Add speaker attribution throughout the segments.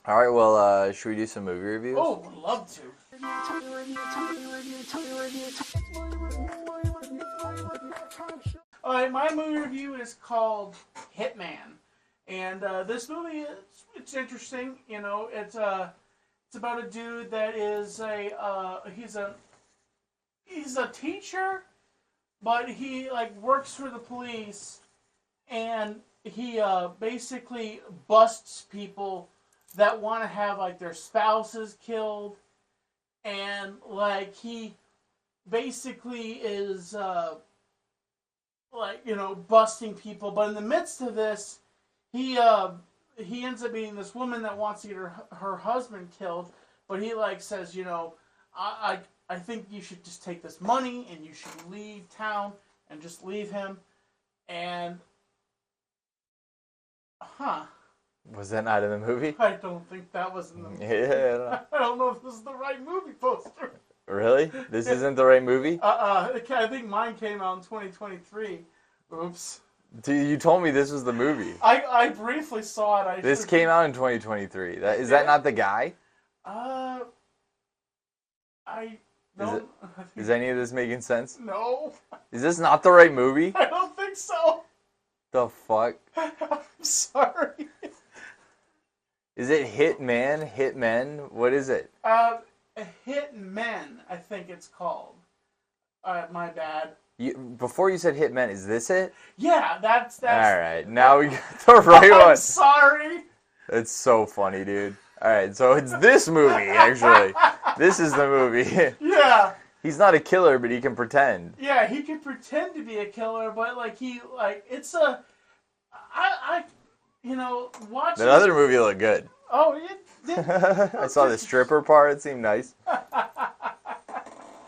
Speaker 1: All right, well, should we do some movie reviews?
Speaker 2: Oh, would love to. All right, my movie review is called Hitman, and this movie it's interesting. You know, it's about a dude that is he's a teacher, but he like works for the police, and he basically busts people that want to have like their spouses killed, and like he basically is busting people. But in the midst of this, he ends up being this woman that wants to get her husband killed. But he like says, I think you should just take this money and you should leave town and just leave him. And
Speaker 1: Was that not in the movie?
Speaker 2: I don't think that was in the movie.
Speaker 1: Yeah.
Speaker 2: I don't know if this is the right movie poster.
Speaker 1: Really? This isn't the right movie?
Speaker 2: I think mine came out in 2023. Oops.
Speaker 1: Dude, you told me this was the movie.
Speaker 2: I briefly saw it.
Speaker 1: This came out in 2023. Is that not the guy?
Speaker 2: I don't.
Speaker 1: Is any of this making sense?
Speaker 2: No.
Speaker 1: Is this not the right movie?
Speaker 2: I don't think so.
Speaker 1: The fuck?
Speaker 2: I'm sorry.
Speaker 1: Is it Hitman? Hitmen? What is it?
Speaker 2: Hitmen, I think it's called. My bad.
Speaker 1: Before you said Hitmen, is this it?
Speaker 2: Yeah, that's.
Speaker 1: All right, now we got the right one.
Speaker 2: I'm sorry.
Speaker 1: It's so funny, dude. All right, so it's this movie, actually. This is the movie.
Speaker 2: Yeah.
Speaker 1: He's not a killer, but he can pretend.
Speaker 2: Yeah, he can pretend to be a killer, but it's a. Watching.
Speaker 1: That other movie looked good.
Speaker 2: Oh, it did.
Speaker 1: I saw the stripper part. It seemed nice.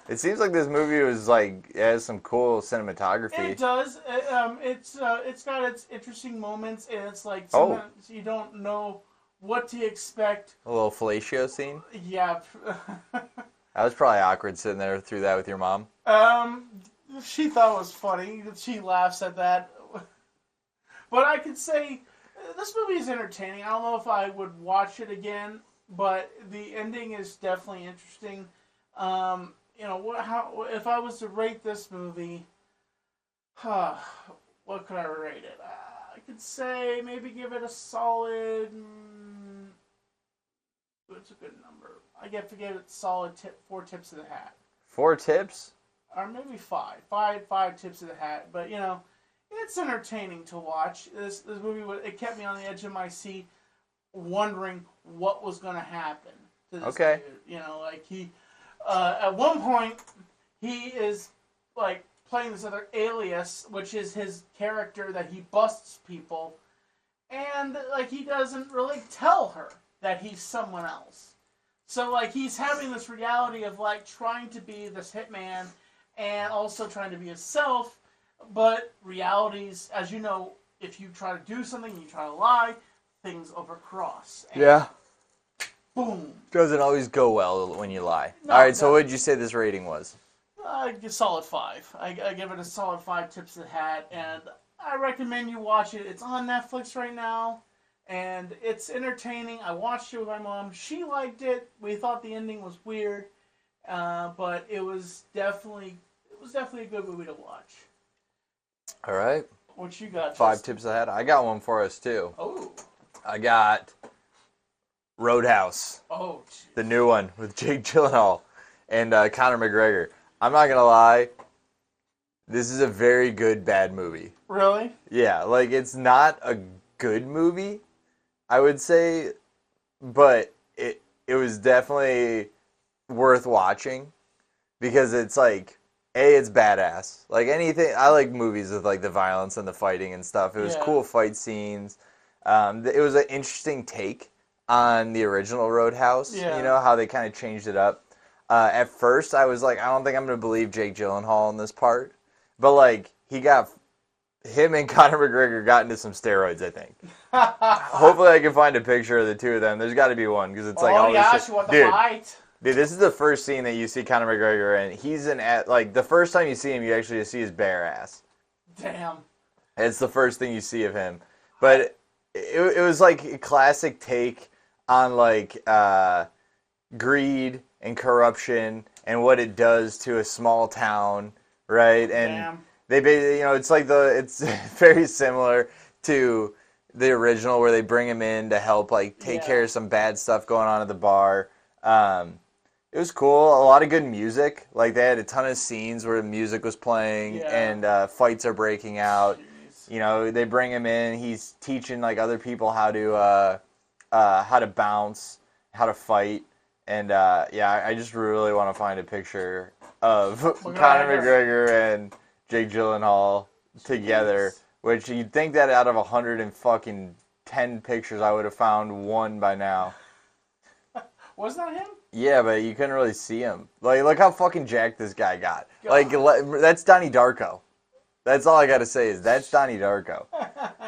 Speaker 1: It seems like this movie it has some cool cinematography.
Speaker 2: It does. It's got its interesting moments, and it's like sometimes you don't know what to expect.
Speaker 1: A little fellatio scene.
Speaker 2: Yeah.
Speaker 1: That was probably awkward sitting there through that with your mom.
Speaker 2: She thought it was funny. She laughs at that. But I could say this movie is entertaining. I don't know if I would watch it again, but the ending is definitely interesting. If I was to rate this movie, what could I rate it? I could say maybe give it a solid. What's a good number? I get to give it solid 4 tips of the hat.
Speaker 1: 4 tips?
Speaker 2: Or maybe 5. 5 tips of the hat. But it's entertaining to watch. This movie, it kept me on the edge of my seat, wondering what was going to happen to this dude. At one point, he is like playing this other alias, which is his character that he busts people, and like he doesn't really tell her that he's someone else. So like he's having this reality of like trying to be this hitman and also trying to be himself, but realities, as you know, if you try to do something and you try to lie, things overcross.
Speaker 1: Yeah.
Speaker 2: Boom.
Speaker 1: Doesn't always go well when you lie.
Speaker 2: No,
Speaker 1: all right, so what did you say this rating was?
Speaker 2: I give solid 5. I give it a solid 5 tips of the hat, and I recommend you watch it. It's on Netflix right now, and it's entertaining. I watched it with my mom. She liked it. We thought the ending was weird, but it was definitely a good movie to watch.
Speaker 1: All right.
Speaker 2: What you got?
Speaker 1: 5 tips of the hat. I got one for us too.
Speaker 2: Oh.
Speaker 1: I got Roadhouse.
Speaker 2: Oh. Geez.
Speaker 1: The new one with Jake Gyllenhaal and Conor McGregor. I'm not gonna lie. This is a very good bad movie.
Speaker 2: Really?
Speaker 1: Yeah, like it's not a good movie, I would say, but it was definitely worth watching because it's like it's badass. Like anything, I like movies with like the violence and the fighting and stuff. It was cool fight scenes. It was an interesting take on the original Roadhouse.
Speaker 2: Yeah.
Speaker 1: You know how they kind of changed it up. At first, I was like, I don't think I'm gonna believe Jake Gyllenhaal in this part, but like him and Conor McGregor got into some steroids, I think. Hopefully I can find a picture of the two of them. There's got to be one, because it's like all this shit.
Speaker 2: She want the fight.
Speaker 1: Dude, this is the first scene that you see Conor McGregor in. He's like, the first time you see him, you actually just see his bare ass.
Speaker 2: Damn.
Speaker 1: It's the first thing you see of him. But it was like a classic take on like greed and corruption and what it does to a small town, right? And
Speaker 2: Damn.
Speaker 1: they basically, it's like it's very similar to the original where they bring him in to help like take care of some bad stuff going on at the bar. It was cool. A lot of good music. Like they had a ton of scenes where the music was playing and fights are breaking out.
Speaker 2: Jeez.
Speaker 1: They bring him in. He's teaching like other people how to bounce, how to fight, and I just really want to find a picture of Conor McGregor and Jake Gyllenhaal together.
Speaker 2: Jeez.
Speaker 1: Which you'd think that out of 110 pictures, I would have found one by now.
Speaker 2: Wasn't that him?
Speaker 1: Yeah, but you couldn't really see him. Like, look how fucking jacked this guy got.
Speaker 2: God.
Speaker 1: Like, that's Donnie Darko. That's all I gotta say is that's Donnie Darko.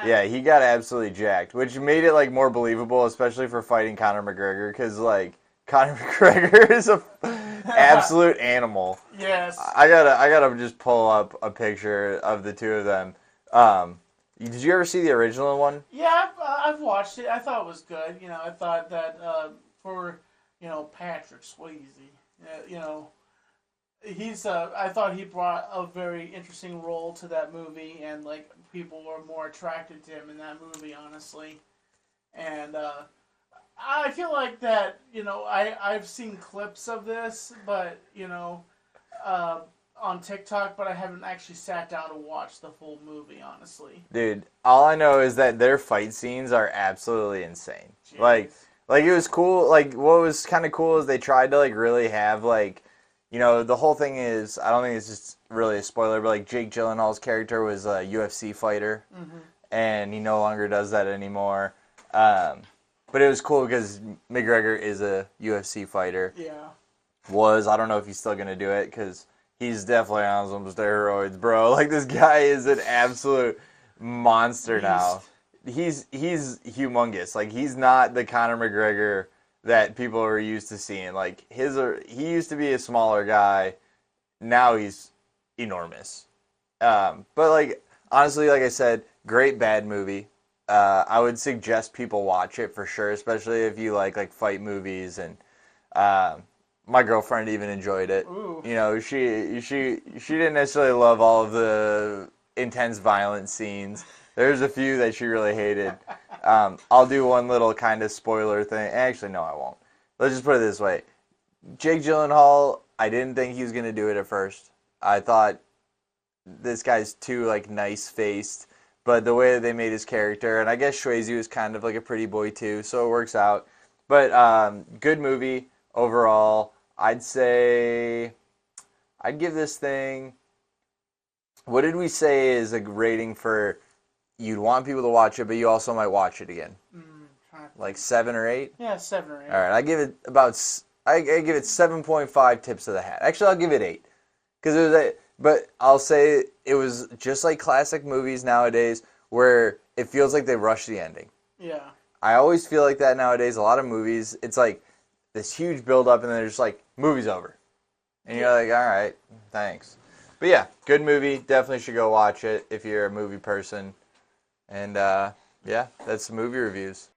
Speaker 1: Yeah, he got absolutely jacked, which made it like more believable, especially for fighting Conor McGregor, because like Conor McGregor is a absolute animal.
Speaker 2: Yes.
Speaker 1: I gotta just pull up a picture of the two of them. Did you ever see the original one?
Speaker 2: Yeah, I've watched it. I thought it was good. I thought that for Patrick Swayze, he's I thought he brought a very interesting role to that movie, and like people were more attracted to him in that movie, honestly. And I feel like that I've seen clips of this, but on TikTok, but I haven't actually sat down to watch the full movie, honestly.
Speaker 1: Dude, all I know is that their fight scenes are absolutely insane.
Speaker 2: Jeez.
Speaker 1: Like it was cool. Like what was kind of cool is they tried to like really have like, the whole thing is, I don't think it's just really a spoiler, but like Jake Gyllenhaal's character was a UFC fighter, and he no longer does that anymore. But it was cool because McGregor is a UFC fighter.
Speaker 2: Yeah.
Speaker 1: I don't know if he's still gonna do it because he's definitely on some steroids, bro. Like this guy is an absolute monster now. He's humongous. Like he's not the Conor McGregor that people are used to seeing. Like he used to be a smaller guy. Now he's enormous. But like honestly, like I said, great bad movie. I would suggest people watch it for sure, especially if you like fight movies and. My girlfriend even enjoyed it.
Speaker 2: Ooh.
Speaker 1: She didn't necessarily love all of the intense violent scenes. There's a few that she really hated. I'll do one little kind of spoiler thing. Actually, no, I won't. Let's just put it this way. Jake Gyllenhaal, I didn't think he was going to do it at first. I thought this guy's too like nice-faced, but the way that they made his character, and I guess Swayze was kind of like a pretty boy too, so it works out. But good movie. Overall, I'd say I'd give this thing, what did we say is a rating for you'd want people to watch it, but you also might watch it again? Like 7 or 8?
Speaker 2: Yeah, 7 or 8.
Speaker 1: All right, I give it 7.5 tips of the hat. Actually, I'll give it 8. But I'll say it was just like classic movies nowadays where it feels like they rush the ending.
Speaker 2: Yeah.
Speaker 1: I always feel like that nowadays. A lot of movies, it's like this huge build-up, and then they're just like, movie's over. And you're like, all right, thanks. But yeah, good movie. Definitely should go watch it if you're a movie person. And yeah, that's the movie reviews.